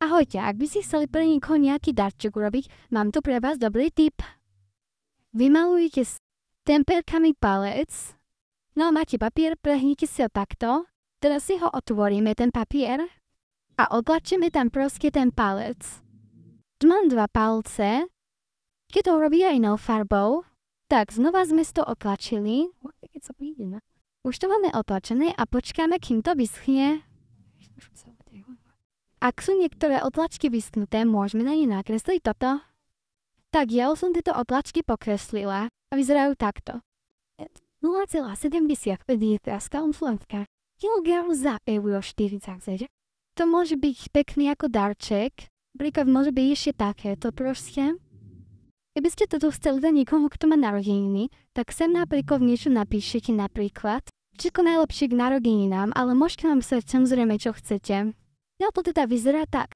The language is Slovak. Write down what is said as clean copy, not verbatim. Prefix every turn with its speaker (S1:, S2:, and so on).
S1: Ahojte, ak by si chceli pre niekoho nejaký darček urobiť, mám tu pre vás dobrý tip. Vymalujte s temperkami palec. No a máte papier, prehnite si ho takto. Teraz si ho otvoríme, ten papier. A otlačíme tam proste ten palec. Tu mám 2 palce. Keď to urobí aj inou farbou, tak znova sme to otlačili. Už to máme otlačené a počkáme, kým to vyschne. Ak sú niektoré otlačky vyschnuté, môžeme na ne nakresliť toto. Tak ja som tieto otlačky pokreslila a vyzerajú takto. 0,70 litra Slovenska. Kilogram za euro 40. To môže byť pekný ako darček. Príklad môže byť ešte takéto proste. Keby ste toto chceli dať niekomu, kto má narodeniny, tak sem napríklad niečo napíšete napríklad. Všetko najlepšie k narodeninám, ale môžete nám písať samozrejme čo chcete. Ja to teda vyzerá tak.